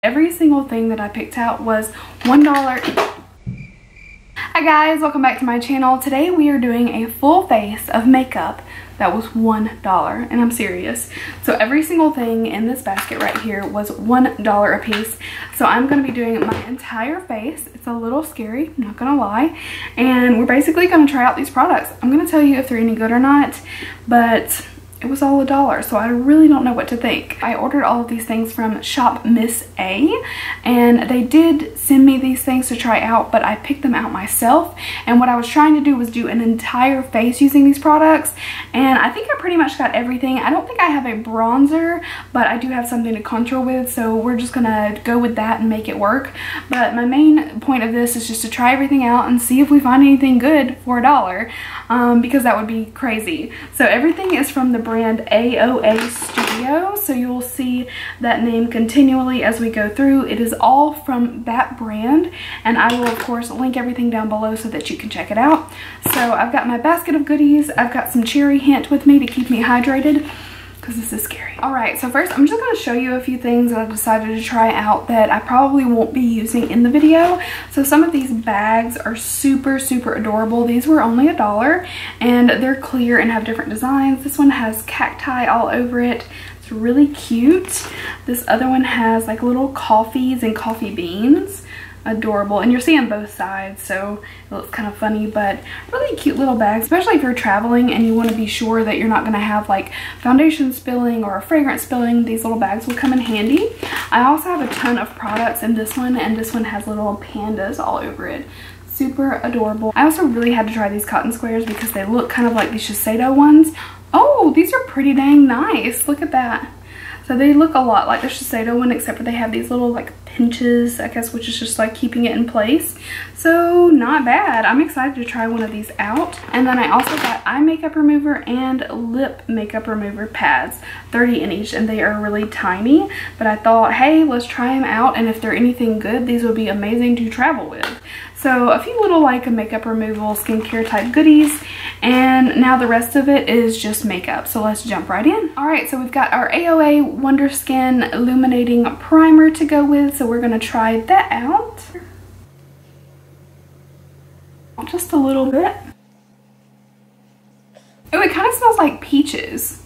Every single thing that I picked out was $1. Hi guys, welcome back to my channel. Today we are doing a full face of makeup that was $1, and I'm serious. So every single thing in this basket right here was $1 a piece. So I'm going to be doing my entire face. It's a little scary, I'm not gonna lie. And we're basically going to try out these products. I'm going to tell you if they're any good or not, but it was all $1, so I really don't know what to think. I ordered all of these things from Shop Miss A, and they did send me these things to try out, but I picked them out myself. And what I was trying to do was do an entire face using these products, and I think I pretty much got everything. I don't think I have a bronzer, but I do have something to contour with, so we're just gonna go with that and make it work. But my main point of this is just to try everything out and see if we find anything good for $1, because that would be crazy. So everything is from the brand AOA Studio, so you will see that name continually as we go through. It is all from that brand, and I will of course link everything down below so that you can check it out. So I've got my basket of goodies. I've got some cherry hint with me to keep me hydrated, because this is scary. Alright, so first I'm just going to show you a few things that I decided to try out that I probably won't be using in the video. So some of these bags are super adorable. These were only $1, and they're clear and have different designs. This one has cacti all over it. It's really cute. This other one has like little coffees and coffee beans. Adorable, and you're seeing both sides, so it looks kind of funny, but really cute little bags, especially if you're traveling and you want to be sure that you're not going to have like foundation spilling or a fragrance spilling. These little bags will come in handy. I also have a ton of products in this one, and this one has little pandas all over it. Super adorable. I also really had to try these cotton squares because they look kind of like the Shiseido ones. Oh, these are pretty dang nice. Look at that. So they look a lot like the Shiseido one, except for they have these little like pinches, I guess, which is just like keeping it in place. So not bad. I'm excited to try one of these out. And then I also got eye makeup remover and lip makeup remover pads, 30 in each, and they are really tiny. But I thought, hey, let's try them out, and if they're anything good, these would be amazing to travel with. So a few little like makeup removal, skincare type goodies, and now the rest of it is just makeup. So let's jump right in. All right, so we've got our AOA Wonder Skin Illuminating Primer to go with, so we're gonna try that out. Just a little bit. Oh, it kind of smells like peaches.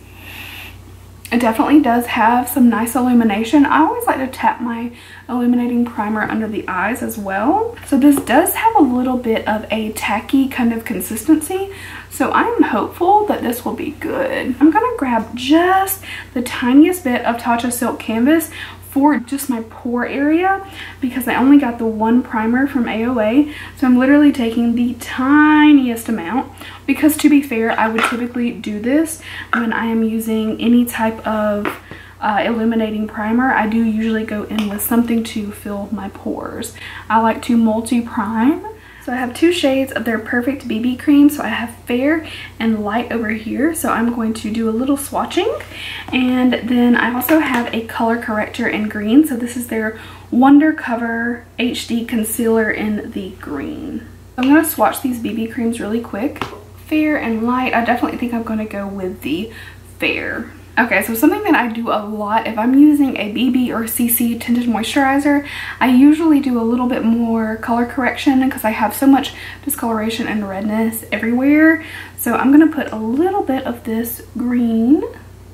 It definitely does have some nice illumination. I always like to tap my illuminating primer under the eyes as well. So this does have a little bit of a tacky kind of consistency. So I'm hopeful that this will be good. I'm gonna grab just the tiniest bit of Tatcha Silk Canvas for just my pore area, because I only got the one primer from AOA, so I'm literally taking the tiniest amount, because to be fair, I would typically do this when I am using any type of illuminating primer. I do usually go in with something to fill my pores. I like to multi-prime. So I have two shades of their Perfect BB Cream. So I have fair and light over here. So I'm going to do a little swatching. And then I also have a color corrector in green. So this is their Wonder Cover HD Concealer in the green. I'm going to swatch these BB creams really quick. Fair and light. I definitely think I'm going to go with the fair. Okay, so something that I do a lot, if I'm using a BB or CC tinted moisturizer, I usually do a little bit more color correction because I have so much discoloration and redness everywhere. So I'm going to put a little bit of this green.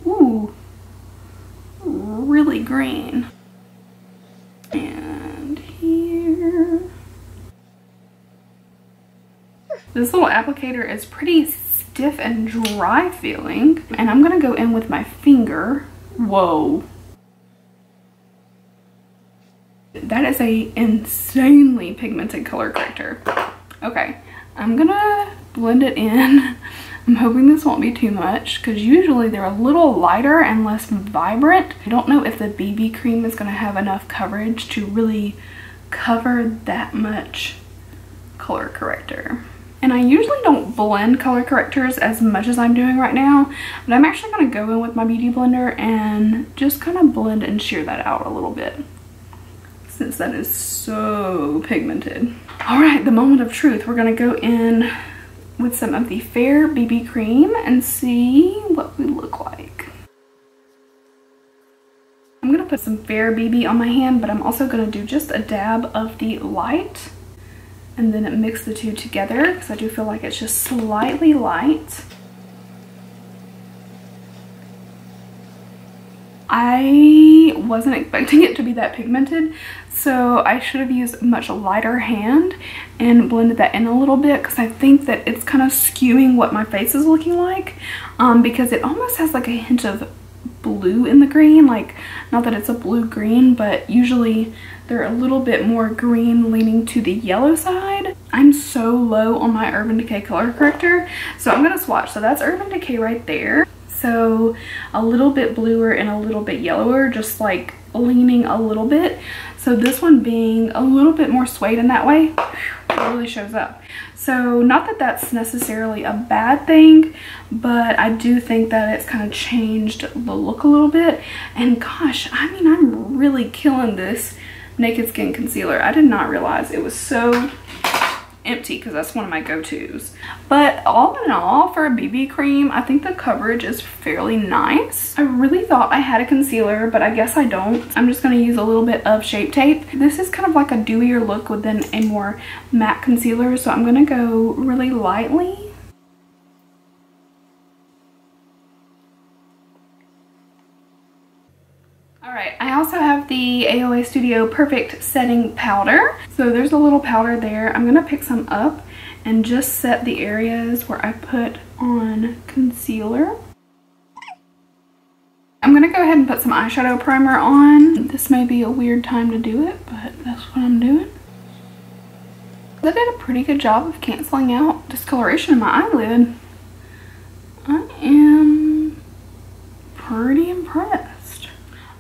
Ooh, really green. And here. This little applicator is pretty stiff and dry feeling, and I'm gonna go in with my finger. Whoa, that is a insanely pigmented color corrector. Okay, I'm gonna blend it in. I'm hoping this won't be too much, because usually they're a little lighter and less vibrant. I don't know if the BB cream is gonna have enough coverage to really cover that much color corrector. And I usually don't blend color correctors as much as I'm doing right now, but I'm actually going to go in with my beauty blender and just kind of blend and shear that out a little bit, since that is so pigmented. All right, the moment of truth. We're going to go in with some of the Fair BB cream and see what we look like. I'm going to to put some fair BB on my hand, but I'm also going to do just a dab of the light and then mix the two together because I do feel like it's just slightly light. I wasn't expecting it to be that pigmented, so I should have used a much lighter hand and blended that in a little bit because I think that it's kind of skewing what my face is looking like, because it almost has like a hint of blue in the green. Like, not that it's a blue green, but usually they're a little bit more green leaning to the yellow side. I'm so low on my Urban Decay color corrector, so I'm gonna swatch. So that's Urban Decay right there. So a little bit bluer and a little bit yellower, just like leaning a little bit. So this one being a little bit more suede in that way, it really shows up. So not that that's necessarily a bad thing, but I do think that it's kind of changed the look a little bit. And gosh, I mean, I'm really killing this Naked Skin concealer. I did not realize it was so empty because that's one of my go-tos. But all in all, for a BB cream, I think the coverage is fairly nice. I really thought I had a concealer, but I guess I don't. I'm just going to use a little bit of Shape Tape. This is kind of like a dewier look within a more matte concealer, so I'm going to go really lightly. Alright, I also have the AOA Studio Perfect Setting Powder. So there's a little powder there. I'm going to pick some up and just set the areas where I put on concealer. I'm going to go ahead and put some eyeshadow primer on. This may be a weird time to do it, but that's what I'm doing. I did a pretty good job of canceling out discoloration in my eyelid. I am pretty impressed.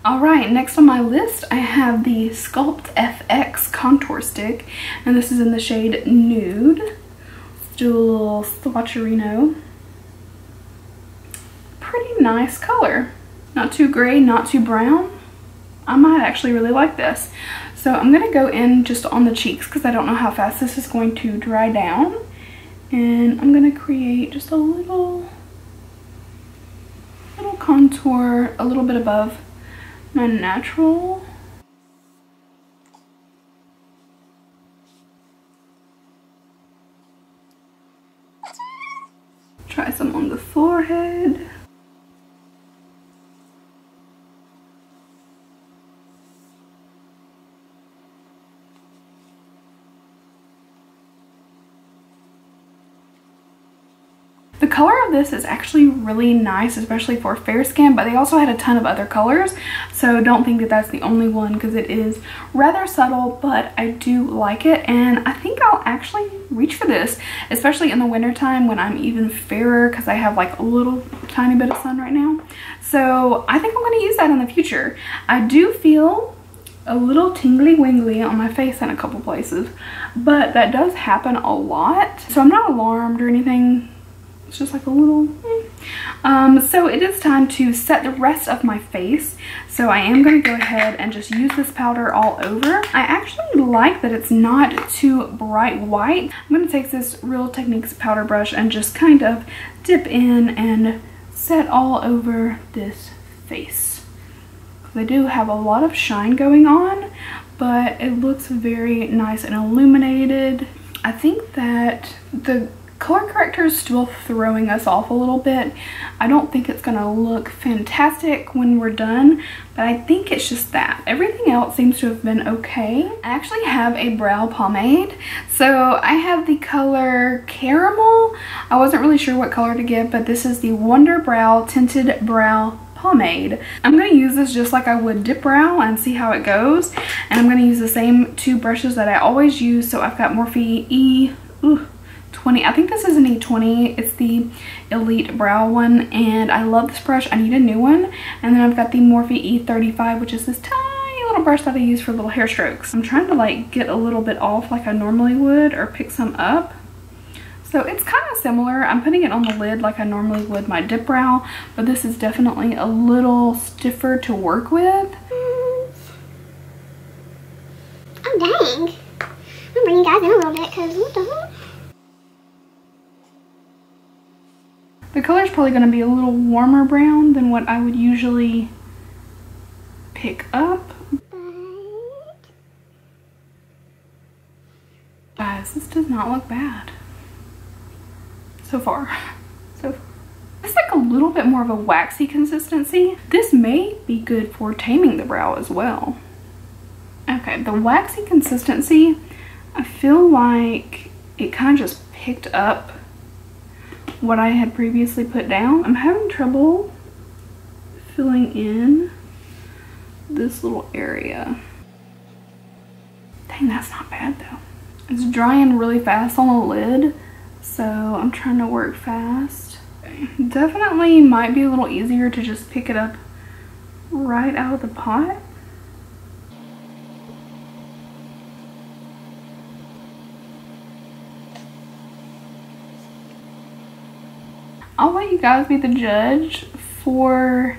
Alright, next on my list I have the Sculpt FX Contour Stick, and this is in the shade Nude. Let's do a little swatcherino. Pretty nice color. Not too gray, not too brown. I might actually really like this. So I'm going to go in just on the cheeks because I don't know how fast this is going to dry down. And I'm going to create just a little contour a little bit above my natural. Try some on the forehead. The color of this is actually really nice, especially for fair skin, but they also had a ton of other colors, so don't think that that's the only one because it is rather subtle, but I do like it, and I think I'll actually reach for this, especially in the winter time when I'm even fairer because I have like a little tiny bit of sun right now. So I think I'm going to use that in the future. I do feel a little tingly wingly on my face in a couple places, but that does happen a lot, so I'm not alarmed or anything. It's just like a little so it is time to set the rest of my face, so I am going to go ahead and just use this powder all over. I actually like that it's not too bright white. I'm going to take this Real Techniques powder brush and just kind of dip in and set all over this face. They do have a lot of shine going on, but it looks very nice and illuminated. I think that the color corrector is still throwing us off a little bit. I don't think it's gonna look fantastic when we're done, but I think it's just that. Everything else seems to have been okay. I actually have a brow pomade. So I have the color Caramel. I wasn't really sure what color to get, but this is the Wonder Brow Tinted Brow Pomade. I'm going to use this just like I would Dip Brow and see how it goes. And I'm going to use the same two brushes that I always use. So I've got Morphe E20. I think this is an E20. It's the Elite Brow one, and I love this brush. I need a new one. And then I've got the Morphe E35, which is this tiny little brush that I use for little hair strokes. I'm trying to like get a little bit off like I normally would, or pick some up. So it's kind of similar. I'm putting it on the lid like I normally would my Dip Brow, but this is definitely a little stiffer to work with. Oh dang. I'm bringing you guys in a little bit because what the hell? The color is probably going to be a little warmer brown than what I would usually pick pick up. Guys, this does not look bad so far. It's like a little bit more of a waxy consistency. This may be good for taming the brow as well. Okay, the waxy consistency, I feel like it kind of just picked up what I had previously put down. I'm having trouble filling in this little area. Dang, that's not bad though. It's drying really fast on the lid, so I'm trying to work fast. Okay. Definitely might be a little easier to just pick it up right out of the pot. I'll let you guys be the judge. For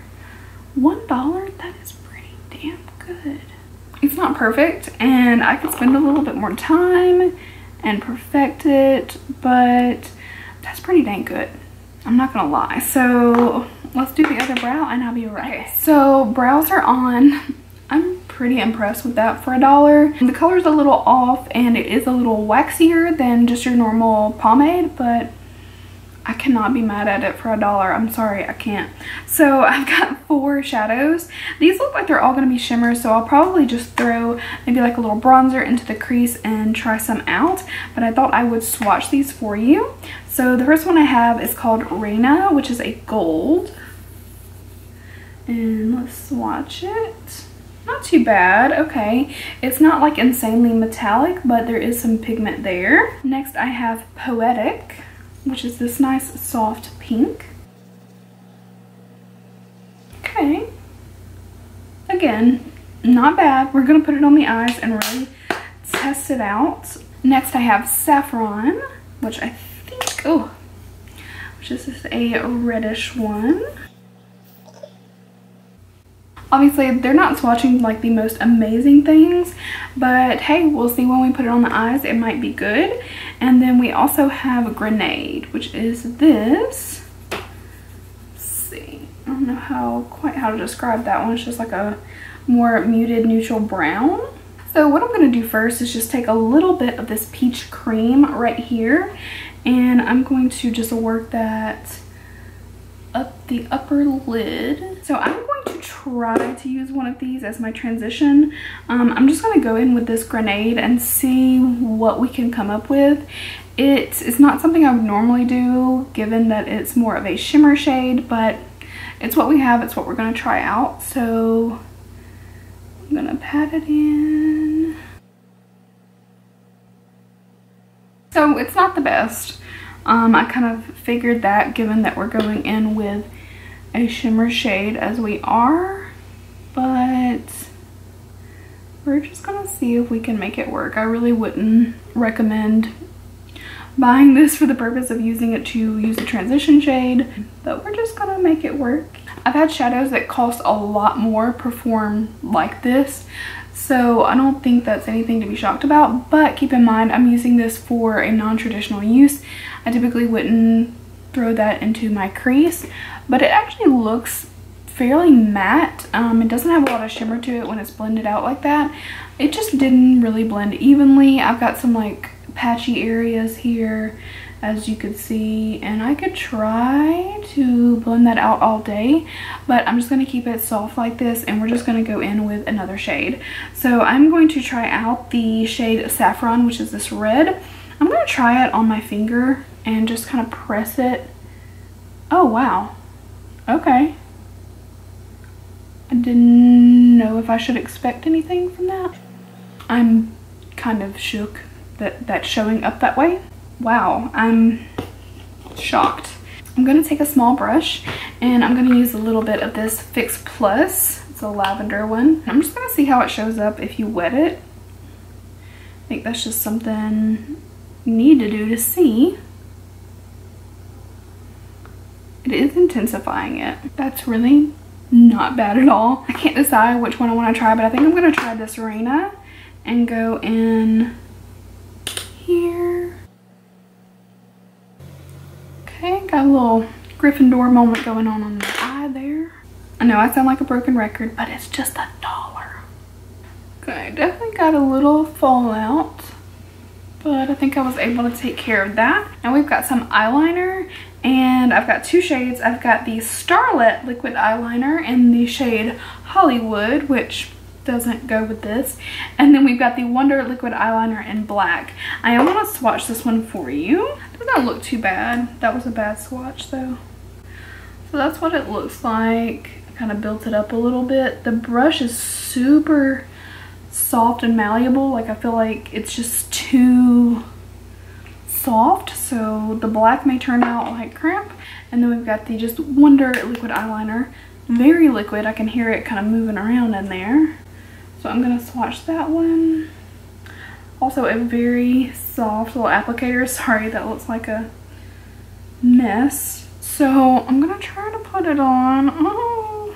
$1, that is pretty damn good. It's not perfect, and I could spend a little bit more time and perfect it, but that's pretty dang good. I'm not gonna lie. So let's do the other brow and I'll be right. Okay, so brows are on. I'm pretty impressed with that for $1. The color's a little off and it is a little waxier than just your normal pomade, but I cannot be mad at it for $1. I'm sorry, I can't. So I've got 4 shadows. These look like they're all gonna be shimmers, so I'll probably just throw maybe like a little bronzer into the crease and try some out. But I thought I would swatch these for you. So the first one I have is called Reina, which is a gold. And let's swatch it. Not too bad, okay. It's not like insanely metallic, but there is some pigment there. Next I have Poetic, which is this nice soft pink. Okay. Again, not bad. We're gonna put it on the eyes and really test it out. Next I have Saffron, which I think, oh, which is just a reddish one. Obviously, they're not swatching like the most amazing things, but hey, we'll see when we put it on the eyes. It might be good. And then we also have Grenade, which is this. Let's see. I don't know quite how to describe that one. It's just like a more muted neutral brown. So what I'm going to do first is just take a little bit of this peach cream right here, and I'm going to just work that up the upper lid. So I'm going to try to use one of these as my transition. I'm just going to go in with this Grenade and see what we can come up with. It's not something I would normally do, given that it's more of a shimmer shade, but it's what we have. It's what we're going to try out. So I'm going to pat it in. So it's not the best. I kind of figured that, given that we're going in with a shimmer shade as we are, but we're just gonna see if we can make it work. I really wouldn't recommend buying this for the purpose of using it to use a transition shade, but we're just gonna make it work. I've had shadows that cost a lot more perform like this, so I don't think that's anything to be shocked about, but keep in mind I'm using this for a non-traditional use. I typically wouldn't throw that into my crease, but it actually looks fairly matte. It doesn't have a lot of shimmer to it when it's blended out like that. It just didn't really blend evenly. I've got some like patchy areas here, as you could see, and I could try to blend that out all day, but I'm just going to keep it soft like this, and we're just going to go in with another shade. So I'm going to try out the shade Saffron, which is this red. I'm going to try it on my finger and just kind of press it. Oh wow, okay. I didn't know if I should expect anything from that. I'm kind of shook that that's showing up that way. Wow, I'm shocked. I'm going to take a small brush and I'm going to use a little bit of this Fix Plus. It's a lavender one. I'm just going to see how it shows up if you wet it. I think that's just something you need to do to see. It is intensifying it. That's really not bad at all. I can't decide which one I want to try, but I think I'm going to try this Reina and go in here. Okay, got a little Gryffindor moment going on the eye there. I know I sound like a broken record, but it's just $1. Okay, definitely got a little fallout, but I think I was able to take care of that. Now we've got some eyeliner, and I've got 2 shades. I've got the Starlet liquid eyeliner in the shade Hollywood, which doesn't go with this. And then we've got the Wonder liquid eyeliner in black. I want to swatch this one for you. It doesn't look too bad. That was a bad swatch though. So that's what it looks like. I kind of built it up a little bit. The brush is super soft and malleable. Like I feel like it's just too soft, so the black may turn out like crap. And then we've got the just Wonder liquid eyeliner, very liquid. I can hear it kind of moving around in there, so I'm gonna swatch that one. Also a very soft little applicator. Sorry, that looks like a mess. So I'm gonna try to put it on. Oh,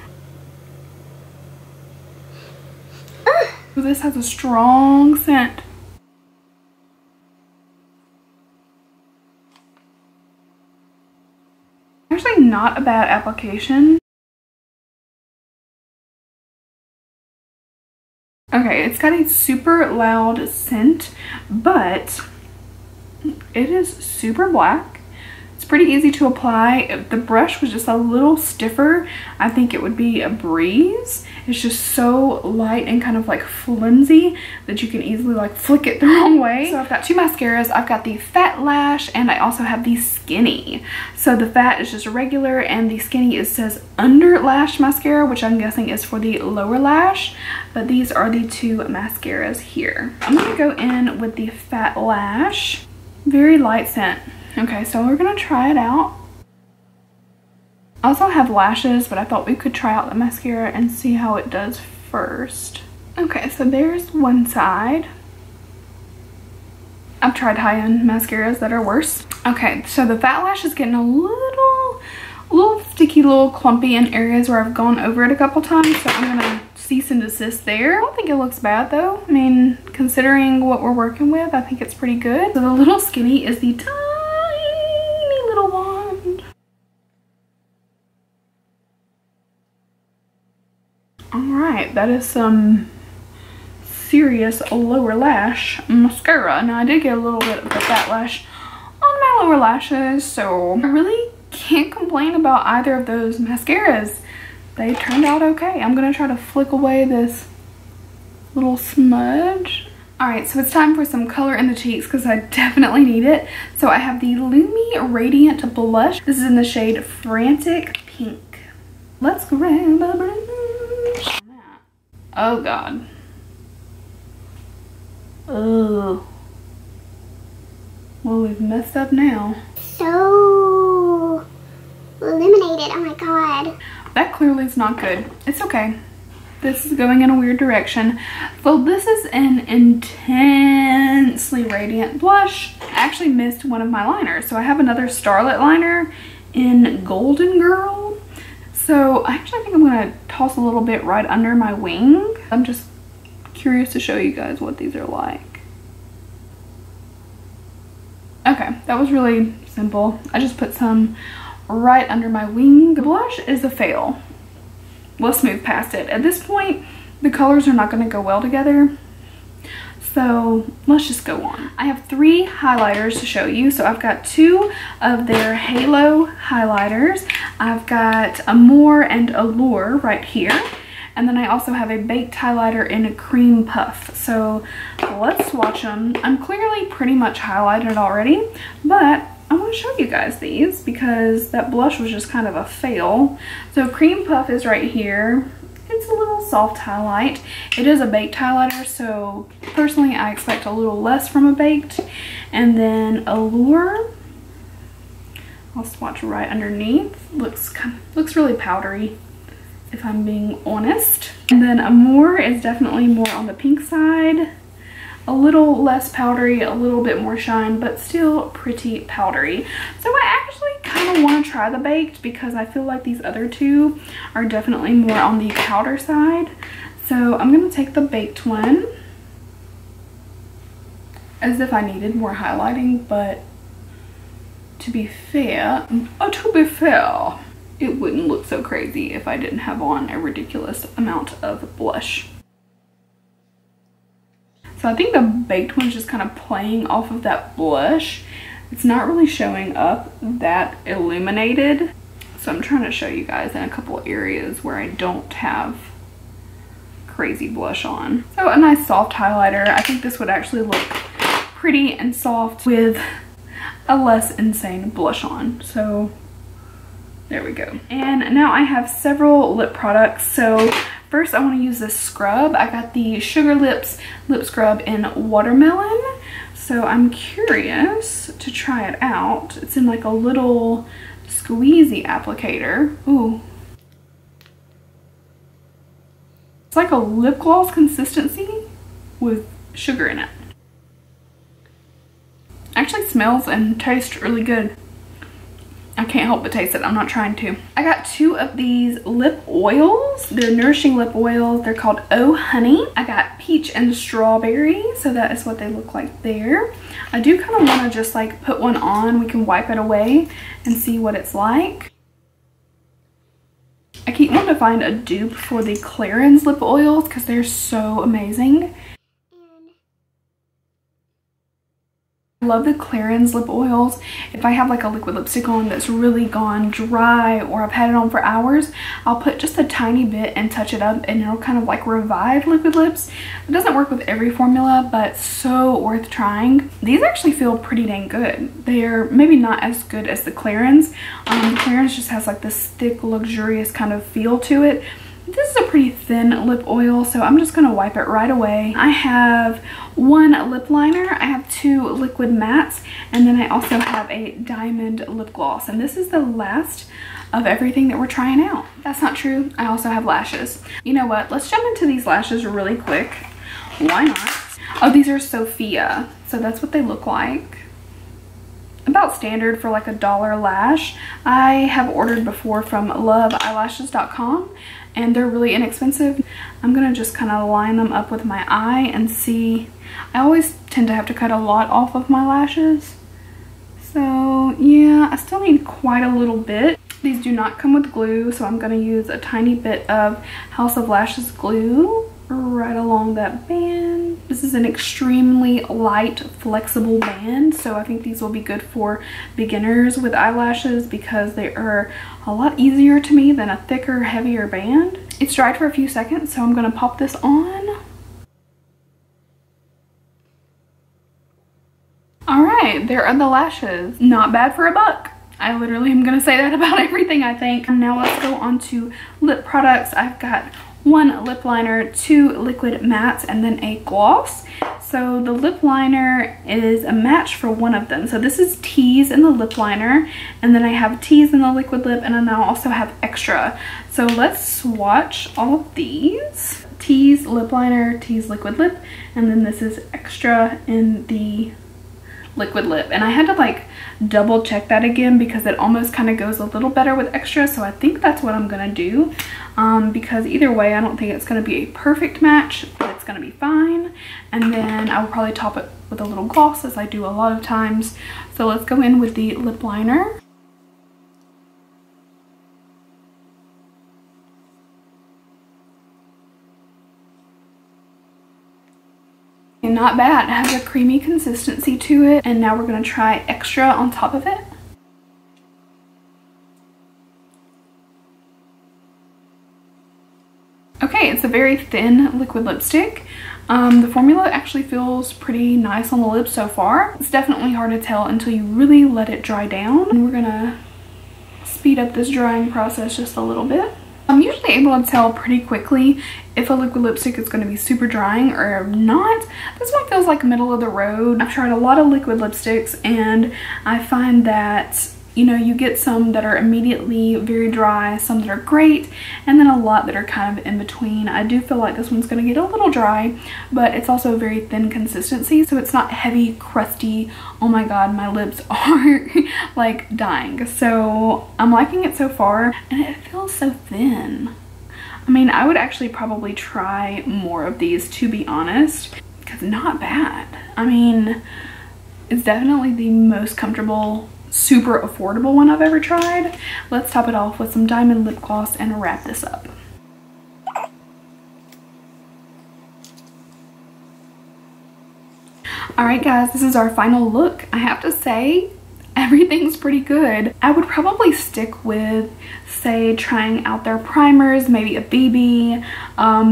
this has a strong scent. Actually not a bad application. Okay, it's got a super loud scent, but it is super black. It's pretty easy to apply. If the brush was just a little stiffer, I think it would be a breeze. It's just so light and kind of like flimsy that you can easily like flick it the wrong way. So I've got 2 mascaras. I've got the Fat Lash and I also have the Skinny. So the Fat is just regular and the Skinny it says Under Lash Mascara, which I'm guessing is for the lower lash. But these are the 2 mascaras here. I'm gonna go in with the Fat Lash. Very light scent. Okay, so we're gonna try it out. I also have lashes, but I thought we could try out the mascara and see how it does first. Okay, so there's one side. I've tried high-end mascaras that are worse. Okay, so the Fat Lash is getting a little sticky, little clumpy in areas where I've gone over it a couple times, so I'm gonna cease and desist there. I don't think it looks bad though. I mean, considering what we're working with, I think it's pretty good. So the little Skinny is the tiny little wand. Alright, that is some serious lower lash mascara. Now I did get a little bit of the Fat Lash on my lower lashes, so I really can't complain about either of those mascaras. They turned out okay. I'm gonna try to flick away this little smudge. Alright, so it's time for some color in the cheeks because I definitely need it. So I have the Lumi Radiant Blush. This is in the shade Frantic Pink. Let's grab a brush. Oh god. Oh. Well, we've messed up now. So illuminated. Oh my god. That clearly is not good. It's okay. This is going in a weird direction. So this is an intensely radiant blush. I actually missed one of my liners. So I have another Starlet liner in Golden Girl. So I actually think I'm going to toss a little bit right under my wing. I'm just curious to show you guys what these are like. Okay, that was really simple. I just put some right under my wing. The blush is a fail. Let's move past it. At this point, the colors are not going to go well together. So let's just go on. I have 3 highlighters to show you. So I've got 2 of their Halo highlighters. I've got Amore and Allure right here. And then I also have a baked highlighter in a Cream Puff. So let's swatch them. I'm clearly pretty much highlighted already, but I want to show you guys these because that blush was just kind of a fail. So Cream Puff is right here. It's a little soft highlight. It is a baked highlighter, so personally I expect a little less from a baked. And then Allure, I'll swatch right underneath. Looks really powdery, if I'm being honest. And then Amore is definitely more on the pink side. A little less powdery, a little bit more shine, but still pretty powdery. So I actually kind of want to try the baked because I feel like these other 2 are definitely more on the powder side. So I'm going to take the baked one. As if I needed more highlighting, but to be fair, it wouldn't look so crazy if I didn't have on a ridiculous amount of blush. So I think the baked one is just kind of playing off of that blush. It's not really showing up that illuminated. So I'm trying to show you guys in a couple areas where I don't have crazy blush on. So a nice soft highlighter. I think this would actually look pretty and soft with a less insane blush on. So there we go. And now I have several lip products. So first I want to use this scrub. I got the Sugar Lips lip scrub in Watermelon. So I'm curious to try it out. It's in like a little squeezy applicator. Ooh. It's like a lip gloss consistency with sugar in it. Actually smells and tastes really good. I can't help but taste it. I'm not trying to. I got 2 of these lip oils. They're nourishing lip oils. They're called Oh Honey. I got peach and strawberry. So that is what they look like there. I do kind of want to just like put one on. We can wipe it away and see what it's like. I keep wanting to find a dupe for the Clarins lip oils because they're so amazing. I love the Clarins lip oils. If I have like a liquid lipstick on that's really gone dry or I've had it on for hours, I'll put just a tiny bit and touch it up and it'll kind of like revive liquid lips. It doesn't work with every formula, but so worth trying. These actually feel pretty dang good. They're maybe not as good as the Clarins. The Clarins just has like this thick, luxurious kind of feel to it. This is a pretty thin lip oil, so I'm just going to wipe it right away. I have 1 lip liner, I have 2 liquid mattes, and then I also have a diamond lip gloss. And this is the last of everything that we're trying out. That's not true. I also have lashes. You know what? Let's jump into these lashes really quick. Why not? Oh, these are Sophia. So that's what they look like. About standard for like $1 lash. I have ordered before from loveeyelashes.com and they're really inexpensive. I'm gonna just kind of line them up with my eye and see. I always tend to have to cut a lot off of my lashes. So yeah, I still need quite a little bit. These do not come with glue, so I'm gonna use a tiny bit of House of Lashes glue right along that band. This is an extremely light, flexible band, so I think these will be good for beginners with eyelashes because they are a lot easier to me than a thicker, heavier band. It's dried for a few seconds, so I'm gonna pop this on. All right, there are the lashes. Not bad for $1. I literally am gonna say that about everything, I think. And now let's go on to lip products. I've got 1 lip liner, 2 liquid mattes, and then a gloss. So the lip liner is a match for one of them. So this is Tease in the lip liner, and then I have Tease in the liquid lip, and then I also have Extra. So let's swatch all of these. Tease lip liner, Tease liquid lip, and then this is Extra in the liquid lip. And I had to like double check that again because it almost kind of goes a little better with Extra, so I think that's what I'm gonna do, because either way I don't think it's gonna be a perfect match, but it's gonna be fine. And then I will probably top it with a little gloss, as I do a lot of times. So let's go in with the lip liner. And not bad. It has a creamy consistency to it. And now we're going to try Extra on top of it. Okay, it's a very thin liquid lipstick. The formula actually feels pretty nice on the lips so far. It's definitely hard to tell until you really let it dry down. And we're going to speed up this drying process just a little bit. I'm usually able to tell pretty quickly if a liquid lipstick is going to be super drying or not. This one feels like middle of the road. I've tried a lot of liquid lipsticks and I find that, you know, you get some that are immediately very dry, some that are great, and then a lot that are kind of in between. I do feel like this one's going to get a little dry, but it's also a very thin consistency, so it's not heavy, crusty. Oh my god, my lips are like dying. So I'm liking it so far, and it feels so thin. I mean, I would actually probably try more of these, to be honest, because not bad. I mean, it's definitely the most comfortable super affordable one I've ever tried. Let's top it off with some diamond lip gloss and wrap this up. Alright guys, this is our final look. I have to say, everything's pretty good. I would probably stick with, say, trying out their primers, maybe a BB.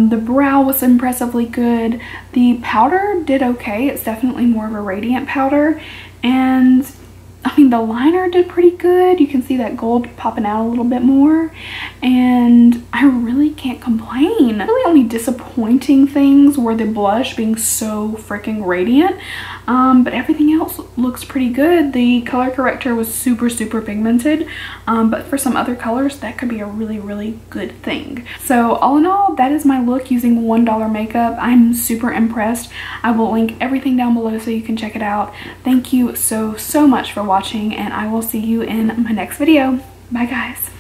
The brow was impressively good. The powder did okay. It's definitely more of a radiant powder. And I mean, the liner did pretty good. You can see that gold popping out a little bit more. And I really can't complain. Really only disappointing things were the blush being so freaking radiant. But everything else looks pretty good. The color corrector was super pigmented. But for some other colors, that could be a really good thing. So all in all, that is my look using $1 makeup. I'm super impressed. I will link everything down below so you can check it out. Thank you so much for watching, and I will see you in my next video. Bye guys.